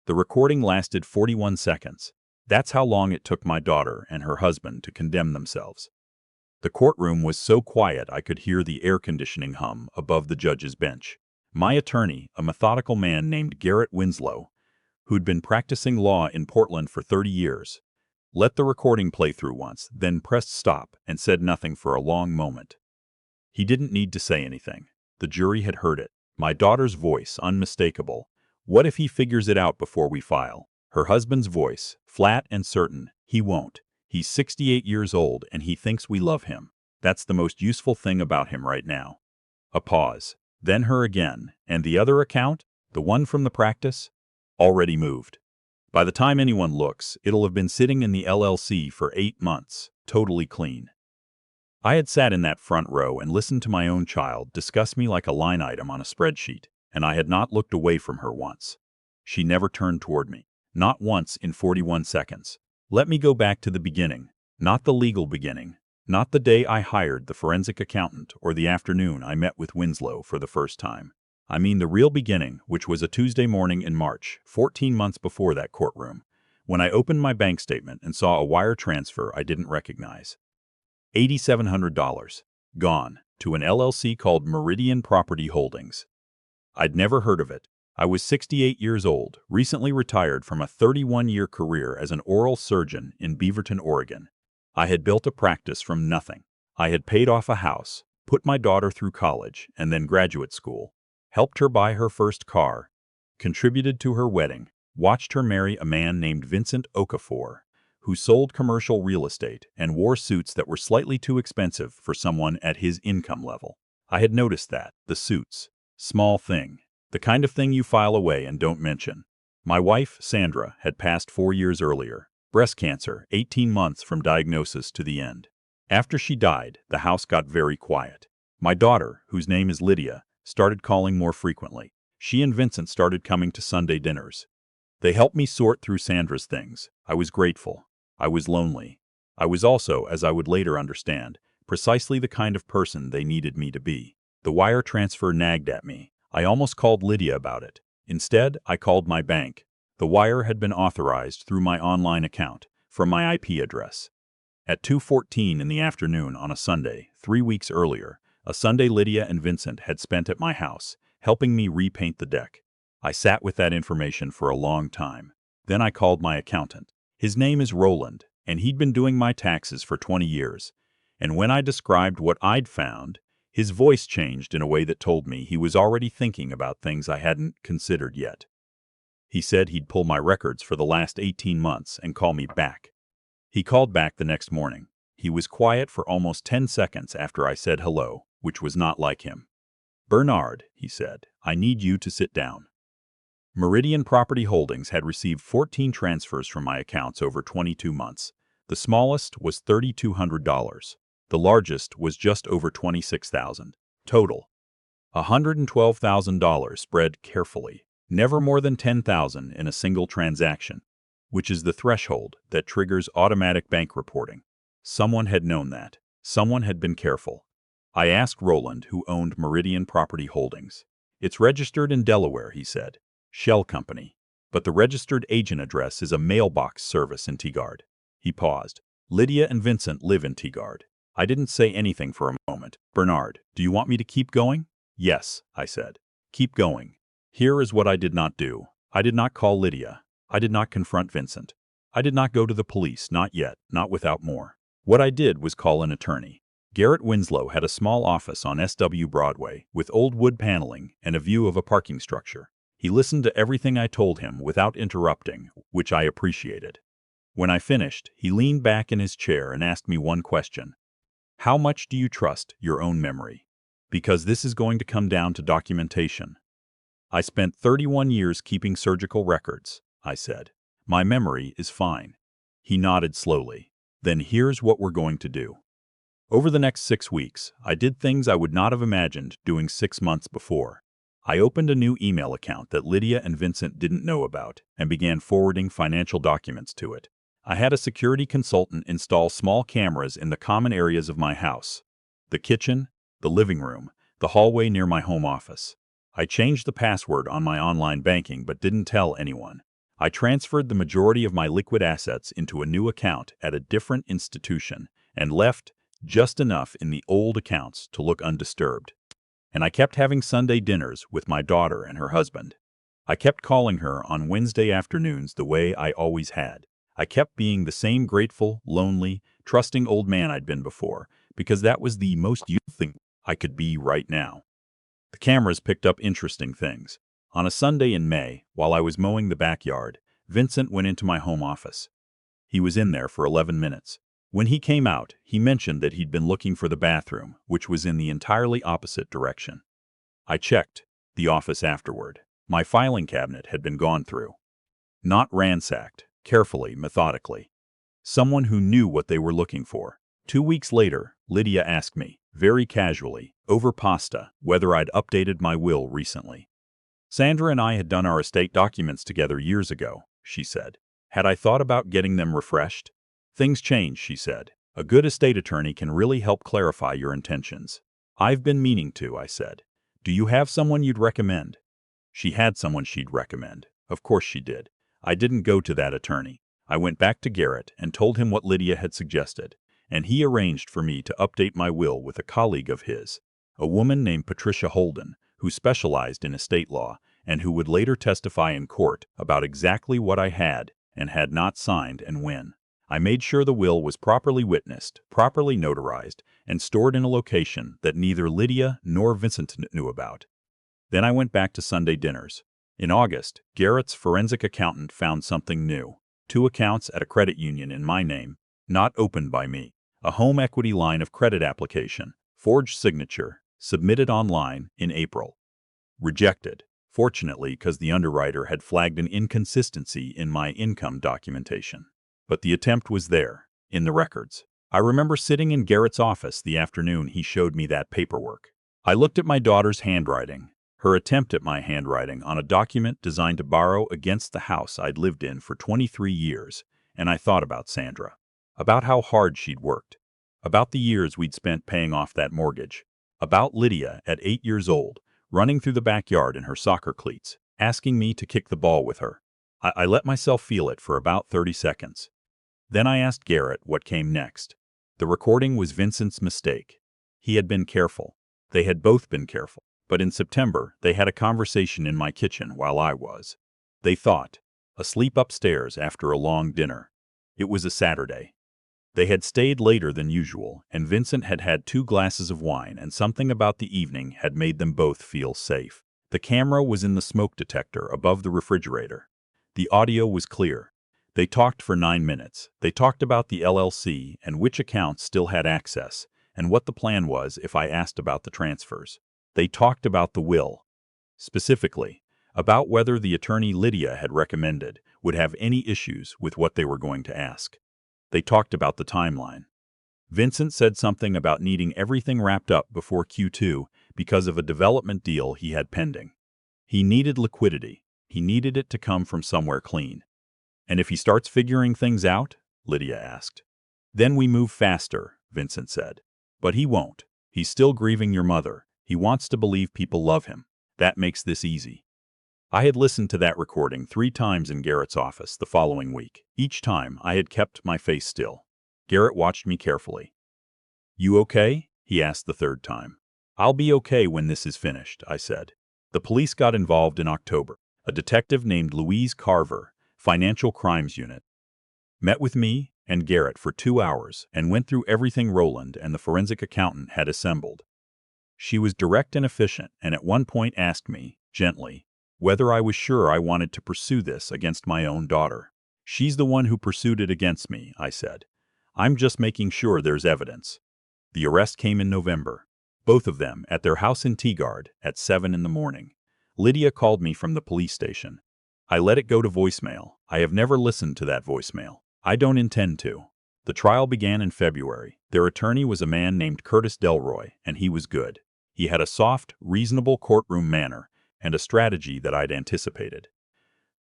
The recording lasted 41 seconds. That's how long it took my daughter and her husband to condemn themselves. The courtroom was so quiet I could hear the air conditioning hum above the judge's bench. My attorney, a methodical man named Garrett Winslow, who'd been practicing law in Portland for 30 years, let the recording play through once, then pressed stop and said nothing for a long moment. He didn't need to say anything. The jury had heard it. My daughter's voice, unmistakable. What if he figures it out before we file? Her husband's voice, flat and certain. He won't. He's 68 years old and he thinks we love him. That's the most useful thing about him right now. A pause. Then her again. And the other account? The one from the practice? Already moved. By the time anyone looks, it'll have been sitting in the LLC for 8 months, totally clean. I had sat in that front row and listened to my own child discuss me like a line item on a spreadsheet, and I had not looked away from her once. She never turned toward me. Not once in 41 seconds. Let me go back to the beginning. Not the legal beginning. Not the day I hired the forensic accountant or the afternoon I met with Winslow for the first time. I mean the real beginning, which was a Tuesday morning in March, 14 months before that courtroom, when I opened my bank statement and saw a wire transfer I didn't recognize. $8,700. Gone. To an LLC called Meridian Property Holdings. I'd never heard of it. I was 68 years old, recently retired from a 31-year career as an oral surgeon in Beaverton, Oregon. I had built a practice from nothing. I had paid off a house, put my daughter through college and then graduate school, helped her buy her first car, contributed to her wedding, watched her marry a man named Vincent Okafor, who sold commercial real estate and wore suits that were slightly too expensive for someone at his income level. I had noticed that, the suits. Small thing. The kind of thing you file away and don't mention. My wife, Sandra, had passed 4 years earlier. Breast cancer, 18 months from diagnosis to the end. After she died, the house got very quiet. My daughter, whose name is Lydia, started calling more frequently. She and Vincent started coming to Sunday dinners. They helped me sort through Sandra's things. I was grateful. I was lonely. I was also, as I would later understand, precisely the kind of person they needed me to be. The wire transfer nagged at me. I almost called Lydia about it. Instead, I called my bank. The wire had been authorized through my online account, from my IP address. At 2:14 in the afternoon on a Sunday, 3 weeks earlier, a Sunday Lydia and Vincent had spent at my house, helping me repaint the deck. I sat with that information for a long time. Then I called my accountant. His name is Roland, and he'd been doing my taxes for 20 years. And when I described what I'd found, his voice changed in a way that told me he was already thinking about things I hadn't considered yet. He said he'd pull my records for the last 18 months and call me back. He called back the next morning. He was quiet for almost 10 seconds after I said hello, which was not like him. "Bernard," he said, "I need you to sit down." Meridian Property Holdings had received 14 transfers from my accounts over 22 months. The smallest was $3,200. The largest was just over $26,000. Total. $112,000 spread carefully. Never more than $10,000 in a single transaction, which is the threshold that triggers automatic bank reporting. Someone had known that. Someone had been careful. I asked Roland, who owned Meridian Property Holdings. "It's registered in Delaware," he said. "Shell Company. But the registered agent address is a mailbox service in Tigard." He paused. "Lydia and Vincent live in Tigard." I didn't say anything for a moment. "Bernard, do you want me to keep going?" "Yes," I said. "Keep going." Here is what I did not do. I did not call Lydia. I did not confront Vincent. I did not go to the police, not yet, not without more. What I did was call an attorney. Garrett Winslow had a small office on SW Broadway, with old wood paneling and a view of a parking structure. He listened to everything I told him without interrupting, which I appreciated. When I finished, he leaned back in his chair and asked me one question. "How much do you trust your own memory? Because this is going to come down to documentation." "I spent 31 years keeping surgical records," I said. "My memory is fine." He nodded slowly. "Then here's what we're going to do." Over the next 6 weeks, I did things I would not have imagined doing 6 months before. I opened a new email account that Lydia and Vincent didn't know about and began forwarding financial documents to it. I had a security consultant install small cameras in the common areas of my house: the kitchen, the living room, the hallway near my home office. I changed the password on my online banking but didn't tell anyone. I transferred the majority of my liquid assets into a new account at a different institution and left just enough in the old accounts to look undisturbed. And I kept having Sunday dinners with my daughter and her husband. I kept calling her on Wednesday afternoons the way I always had. I kept being the same grateful, lonely, trusting old man I'd been before, because that was the most useful thing I could be right now. The cameras picked up interesting things. On a Sunday in May, while I was mowing the backyard, Vincent went into my home office. He was in there for 11 minutes. When he came out, he mentioned that he'd been looking for the bathroom, which was in the entirely opposite direction. I checked the office afterward. My filing cabinet had been gone through. Not ransacked, carefully, methodically. Someone who knew what they were looking for. 2 weeks later, Lydia asked me, very casually, over pasta, whether I'd updated my will recently. Sandra and I had done our estate documents together years ago, she said. Had I thought about getting them refreshed? Things change, she said. A good estate attorney can really help clarify your intentions. I've been meaning to, I said. Do you have someone you'd recommend? She had someone she'd recommend. Of course she did. I didn't go to that attorney. I went back to Garrett and told him what Lydia had suggested, and he arranged for me to update my will with a colleague of his, a woman named Patricia Holden, who specialized in estate law and who would later testify in court about exactly what I had and had not signed and when. I made sure the will was properly witnessed, properly notarized, and stored in a location that neither Lydia nor Vincent knew about. Then I went back to Sunday dinners. In August, Garrett's forensic accountant found something new. 2 accounts at a credit union in my name, not opened by me. A home equity line of credit application, forged signature, submitted online in April. Rejected, fortunately, because the underwriter had flagged an inconsistency in my income documentation. But the attempt was there, in the records. I remember sitting in Garrett's office the afternoon he showed me that paperwork. I looked at my daughter's handwriting, her attempt at my handwriting on a document designed to borrow against the house I'd lived in for 23 years, and I thought about Sandra, about how hard she'd worked, about the years we'd spent paying off that mortgage, about Lydia at 8 years old, running through the backyard in her soccer cleats, asking me to kick the ball with her. I let myself feel it for about 30 seconds. Then I asked Garrett what came next. The recording was Vincent's mistake. He had been careful. They had both been careful. But in September, they had a conversation in my kitchen while I was. They thought, asleep upstairs after a long dinner. It was a Saturday. They had stayed later than usual, and Vincent had had 2 glasses of wine, and something about the evening had made them both feel safe. The camera was in the smoke detector above the refrigerator. The audio was clear. They talked for 9 minutes. They talked about the LLC and which accounts still had access, and what the plan was if I asked about the transfers. They talked about the will, specifically, about whether the attorney Lydia had recommended would have any issues with what they were going to ask. They talked about the timeline. Vincent said something about needing everything wrapped up before Q2 because of a development deal he had pending. He needed liquidity. He needed it to come from somewhere clean. And if he starts figuring things out? Lydia asked. Then we move faster, Vincent said. But he won't. He's still grieving your mother. He wants to believe people love him. That makes this easy. I had listened to that recording 3 times in Garrett's office the following week. Each time, I had kept my face still. Garrett watched me carefully. You okay? He asked the 3rd time. I'll be okay when this is finished, I said. The police got involved in October. A detective named Louise Carver, Financial Crimes Unit, met with me and Garrett for 2 hours and went through everything Roland and the forensic accountant had assembled. She was direct and efficient, and at one point asked me, gently, whether I was sure I wanted to pursue this against my own daughter. She's the one who pursued it against me, I said. I'm just making sure there's evidence. The arrest came in November, both of them at their house in Teagard at 7 in the morning. Lydia called me from the police station. I let it go to voicemail. I have never listened to that voicemail. I don't intend to. The trial began in February. Their attorney was a man named Curtis Delroy, and he was good. He had a soft, reasonable courtroom manner and a strategy that I'd anticipated.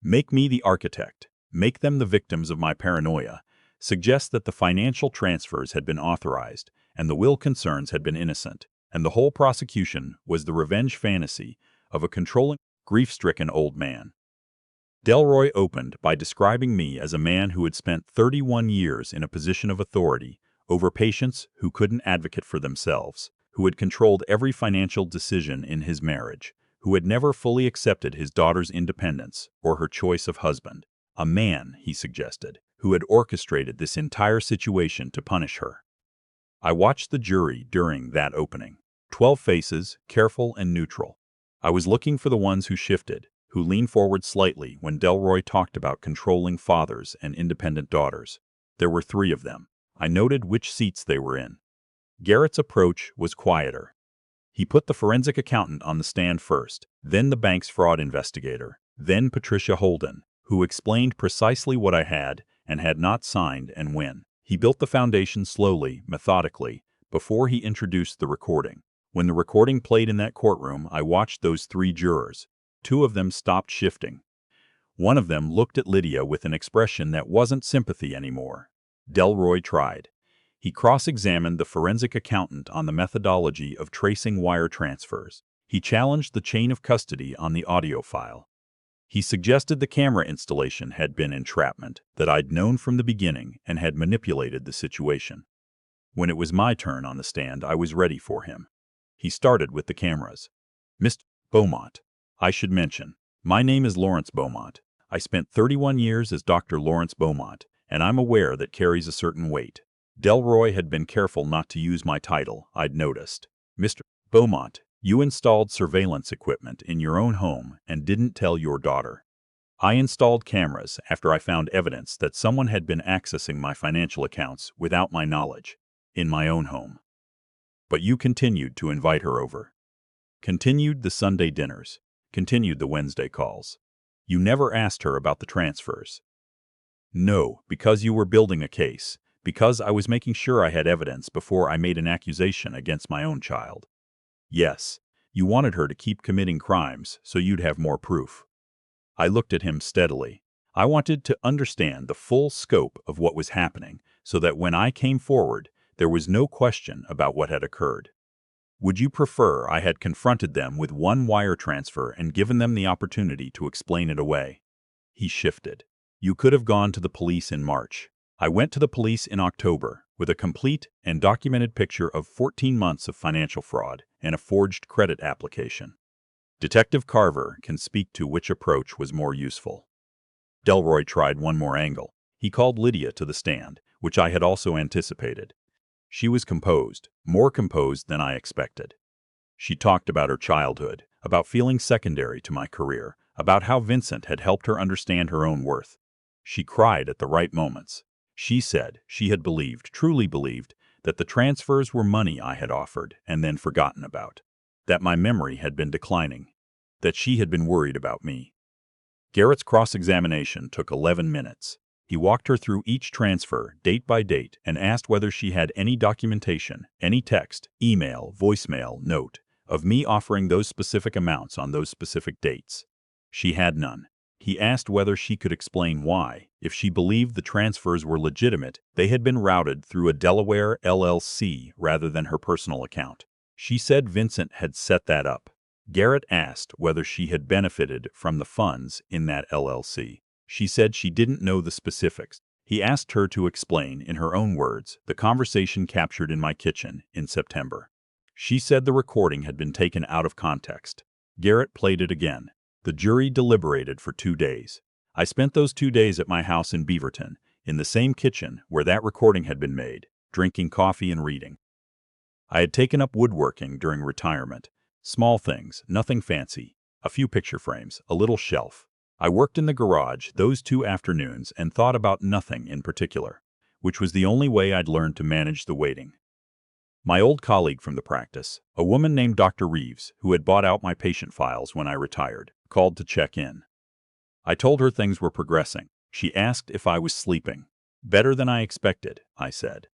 Make me the architect. Make them the victims of my paranoia. Suggest that the financial transfers had been authorized and the will concerns had been innocent, and the whole prosecution was the revenge fantasy of a controlling, grief-stricken old man. Delroy opened by describing me as a man who had spent 31 years in a position of authority over patients who couldn't advocate for themselves, who had controlled every financial decision in his marriage, who had never fully accepted his daughter's independence or her choice of husband. A man, he suggested, who had orchestrated this entire situation to punish her. I watched the jury during that opening. 12 faces, careful and neutral. I was looking for the ones who shifted, who leaned forward slightly when Delroy talked about controlling fathers and independent daughters. There were 3 of them. I noted which seats they were in. Garrett's approach was quieter. He put the forensic accountant on the stand first, then the bank's fraud investigator, then Patricia Holden, who explained precisely what I had and had not signed and when. He built the foundation slowly, methodically, before he introduced the recording. When the recording played in that courtroom, I watched those 3 jurors. 2 of them stopped shifting. One of them looked at Lydia with an expression that wasn't sympathy anymore. Delroy tried. He cross-examined the forensic accountant on the methodology of tracing wire transfers. He challenged the chain of custody on the audio file. He suggested the camera installation had been entrapment, that I'd known from the beginning and had manipulated the situation. When it was my turn on the stand, I was ready for him. He started with the cameras. Mr. Beaumont, I should mention, my name is Lawrence Beaumont. I spent 31 years as Dr. Lawrence Beaumont, and I'm aware that carries a certain weight. Delroy had been careful not to use my title, I'd noticed. Mr. Beaumont, you installed surveillance equipment in your own home and didn't tell your daughter. I installed cameras after I found evidence that someone had been accessing my financial accounts without my knowledge, in my own home. But you continued to invite her over. Continued the Sunday dinners. Continued the Wednesday calls. You never asked her about the transfers. No, because you were building a case, because I was making sure I had evidence before I made an accusation against my own child. Yes, you wanted her to keep committing crimes so you'd have more proof. I looked at him steadily. I wanted to understand the full scope of what was happening so that when I came forward, there was no question about what had occurred. Would you prefer I had confronted them with one wire transfer and given them the opportunity to explain it away? He shifted. You could have gone to the police in March. I went to the police in October with a complete and documented picture of 14 months of financial fraud and a forged credit application. Detective Carver can speak to which approach was more useful. Delroy tried one more angle. He called Lydia to the stand, which I had also anticipated. She was composed, more composed than I expected. She talked about her childhood, about feeling secondary to my career, about how Vincent had helped her understand her own worth. She cried at the right moments. She said she had believed, truly believed, that the transfers were money I had offered and then forgotten about, that my memory had been declining, that she had been worried about me. Garrett's cross-examination took 11 minutes. He walked her through each transfer, date by date, and asked whether she had any documentation, any text, email, voicemail, note, of me offering those specific amounts on those specific dates. She had none. He asked whether she could explain why, if she believed the transfers were legitimate, they had been routed through a Delaware LLC rather than her personal account. She said Vincent had set that up. Garrett asked whether she had benefited from the funds in that LLC. She said she didn't know the specifics. He asked her to explain, in her own words, the conversation captured in my kitchen in September. She said the recording had been taken out of context. Garrett played it again. The jury deliberated for 2 days. I spent those 2 days at my house in Beaverton, in the same kitchen where that recording had been made, drinking coffee and reading. I had taken up woodworking during retirement. Small things, nothing fancy. A few picture frames, a little shelf. I worked in the garage those 2 afternoons and thought about nothing in particular, which was the only way I'd learned to manage the waiting. My old colleague from the practice, a woman named Dr. Reeves, who had bought out my patient files when I retired, called to check in. I told her things were progressing. She asked if I was sleeping. Better than I expected, I said.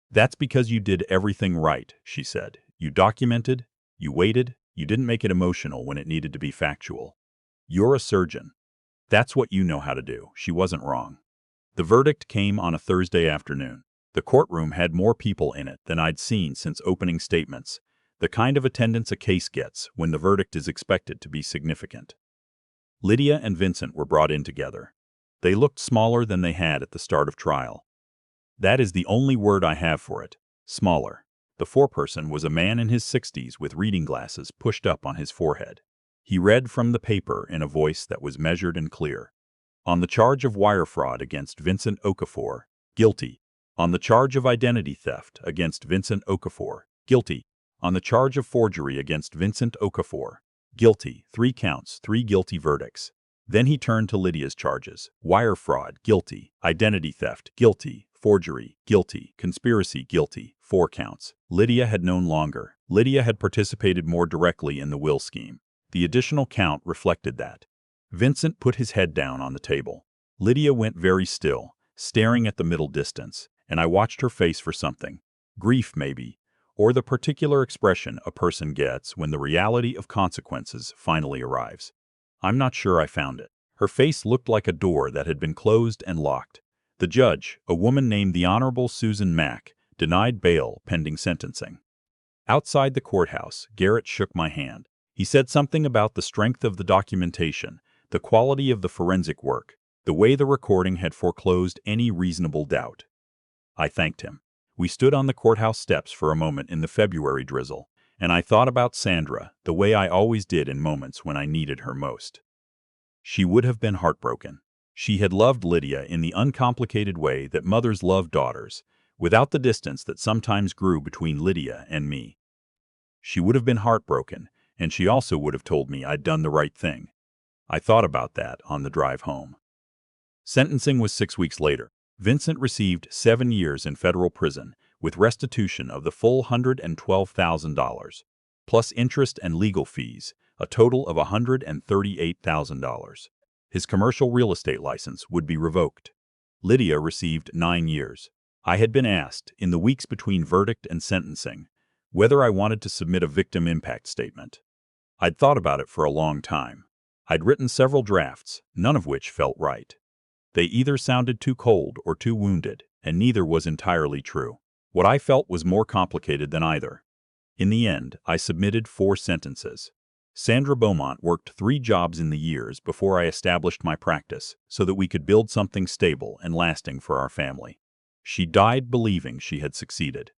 That's because you did everything right, she said. You documented, you waited, you didn't make it emotional when it needed to be factual. You're a surgeon. That's what you know how to do. She wasn't wrong. The verdict came on a Thursday afternoon. The courtroom had more people in it than I'd seen since opening statements, the kind of attendance a case gets when the verdict is expected to be significant. Lydia and Vincent were brought in together. They looked smaller than they had at the start of trial. That is the only word I have for it. Smaller. The foreperson was a man in his 60s with reading glasses pushed up on his forehead. He read from the paper in a voice that was measured and clear. On the charge of wire fraud against Vincent Okafor, guilty. On the charge of identity theft against Vincent Okafor, guilty. On the charge of forgery against Vincent Okafor, guilty. 3 counts, 3 guilty verdicts. Then he turned to Lydia's charges. Wire fraud, guilty. Identity theft, guilty. Forgery, guilty. Conspiracy, guilty. 4 counts. Lydia had known longer. Lydia had participated more directly in the will scheme. The additional count reflected that. Vincent put his head down on the table. Lydia went very still, staring at the middle distance, and I watched her face for something. Grief, maybe, or the particular expression a person gets when the reality of consequences finally arrives. I'm not sure I found it. Her face looked like a door that had been closed and locked. The judge, a woman named the Honorable Susan Mack, denied bail pending sentencing. Outside the courthouse, Garrett shook my hand. He said something about the strength of the documentation, the quality of the forensic work, the way the recording had foreclosed any reasonable doubt. I thanked him. We stood on the courthouse steps for a moment in the February drizzle, and I thought about Sandra the way I always did in moments when I needed her most. She would have been heartbroken. She had loved Lydia in the uncomplicated way that mothers love daughters, without the distance that sometimes grew between Lydia and me. She would have been heartbroken, and she also would have told me I'd done the right thing. I thought about that on the drive home. Sentencing was 6 weeks later. Vincent received 7 years in federal prison, with restitution of the full $112,000, plus interest and legal fees, a total of $138,000. His commercial real estate license would be revoked. Lydia received 9 years. I had been asked, in the weeks between verdict and sentencing, whether I wanted to submit a victim impact statement. I'd thought about it for a long time. I'd written several drafts, none of which felt right. They either sounded too cold or too wounded, and neither was entirely true. What I felt was more complicated than either. In the end, I submitted 4 sentences. Sandra Beaumont worked 3 jobs in the years before I established my practice so that we could build something stable and lasting for our family. She died believing she had succeeded.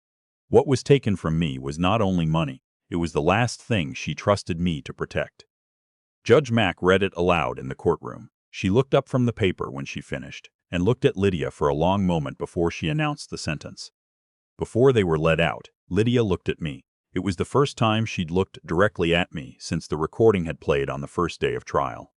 What was taken from me was not only money, it was the last thing she trusted me to protect. Judge Mack read it aloud in the courtroom. She looked up from the paper when she finished, and looked at Lydia for a long moment before she announced the sentence. Before they were let out, Lydia looked at me. It was the first time she'd looked directly at me since the recording had played on the first day of trial.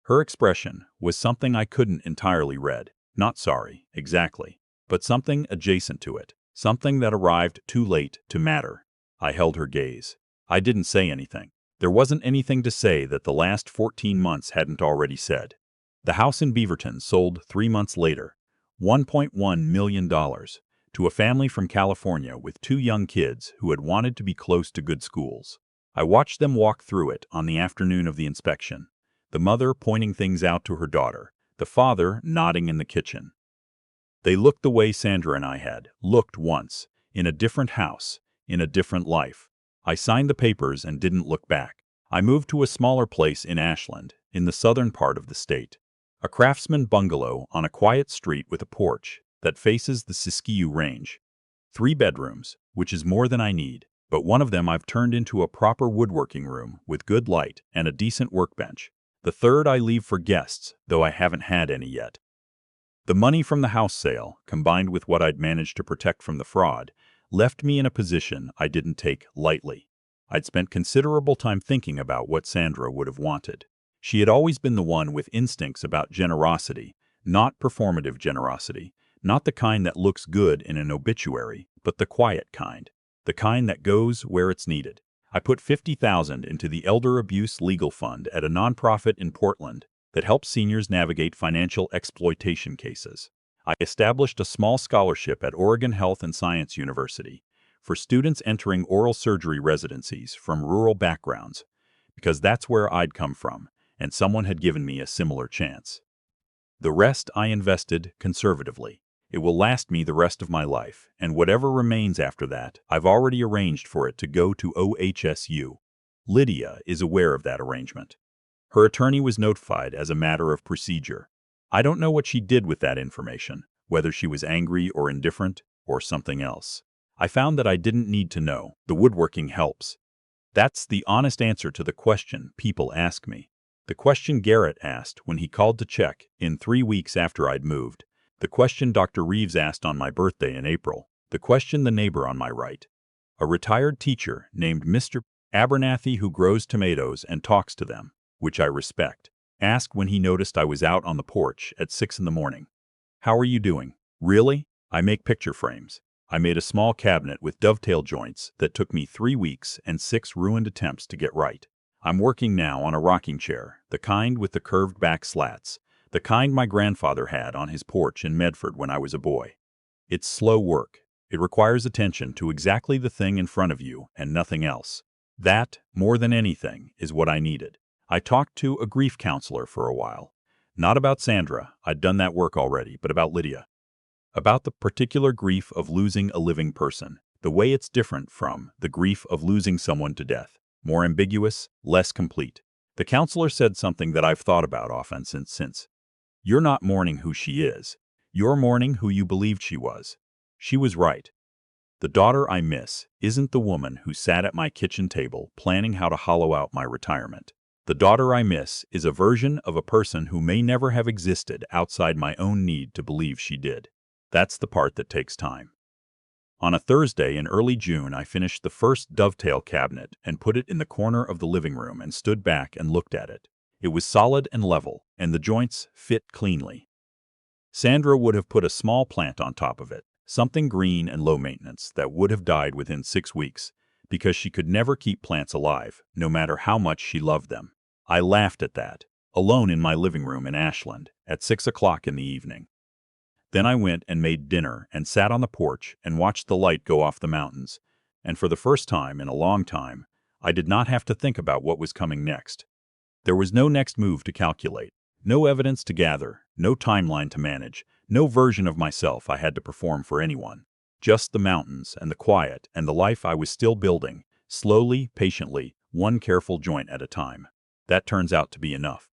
Her expression was something I couldn't entirely read. Not sorry, exactly, but something adjacent to it, something that arrived too late to matter. I held her gaze. I didn't say anything. There wasn't anything to say that the last 14 months hadn't already said. The house in Beaverton sold 3 months later, $1.1 million, to a family from California with 2 young kids who had wanted to be close to good schools. I watched them walk through it on the afternoon of the inspection, the mother pointing things out to her daughter, the father nodding in the kitchen. They looked the way Sandra and I had looked once, in a different house, in a different life. I signed the papers and didn't look back. I moved to a smaller place in Ashland, in the southern part of the state. A craftsman bungalow on a quiet street with a porch that faces the Siskiyou Range. 3 bedrooms, which is more than I need, but one of them I've turned into a proper woodworking room with good light and a decent workbench. The third I leave for guests, though I haven't had any yet. The money from the house sale, combined with what I'd managed to protect from the fraud, left me in a position I didn't take lightly. I'd spent considerable time thinking about what Sandra would have wanted. She had always been the one with instincts about generosity, not performative generosity, not the kind that looks good in an obituary, but the quiet kind, the kind that goes where it's needed. I put $50,000 into the Elder Abuse Legal Fund at a nonprofit in Portland that helps seniors navigate financial exploitation cases. I established a small scholarship at Oregon Health and Science University for students entering oral surgery residencies from rural backgrounds, because that's where I'd come from, and someone had given me a similar chance. The rest I invested conservatively. It will last me the rest of my life, and whatever remains after that, I've already arranged for it to go to OHSU. Lydia is aware of that arrangement. Her attorney was notified as a matter of procedure. I don't know what she did with that information, whether she was angry or indifferent or something else. I found that I didn't need to know. The woodworking helps. That's the honest answer to the question people ask me. The question Garrett asked when he called to check in 3 weeks after I'd moved. The question Dr. Reeves asked on my birthday in April. The question the neighbor on my right, a retired teacher named Mr. Abernathy who grows tomatoes and talks to them, which I respect, asked when he noticed I was out on the porch at 6 in the morning. How are you doing? Really? I make picture frames. I made a small cabinet with dovetail joints that took me 3 weeks and 6 ruined attempts to get right. I'm working now on a rocking chair, the kind with the curved back slats, the kind my grandfather had on his porch in Medford when I was a boy. It's slow work. It requires attention to exactly the thing in front of you and nothing else. That, more than anything, is what I needed. I talked to a grief counselor for a while. Not about Sandra, I'd done that work already, but about Lydia. About the particular grief of losing a living person, the way it's different from the grief of losing someone to death. More ambiguous, less complete. The counselor said something that I've thought about often since. You're not mourning who she is. You're mourning who you believed she was. She was right. The daughter I miss isn't the woman who sat at my kitchen table planning how to hollow out my retirement. The daughter I miss is a version of a person who may never have existed outside my own need to believe she did. That's the part that takes time. On a Thursday in early June, I finished the first dovetail cabinet and put it in the corner of the living room and stood back and looked at it. It was solid and level, and the joints fit cleanly. Sandra would have put a small plant on top of it, something green and low maintenance that would have died within 6 weeks, because she could never keep plants alive, no matter how much she loved them. I laughed at that, alone in my living room in Ashland, at 6 o'clock in the evening. Then I went and made dinner and sat on the porch and watched the light go off the mountains, and for the first time in a long time, I did not have to think about what was coming next. There was no next move to calculate, no evidence to gather, no timeline to manage, no version of myself I had to perform for anyone. Just the mountains and the quiet and the life I was still building, slowly, patiently, one careful joint at a time. That turns out to be enough.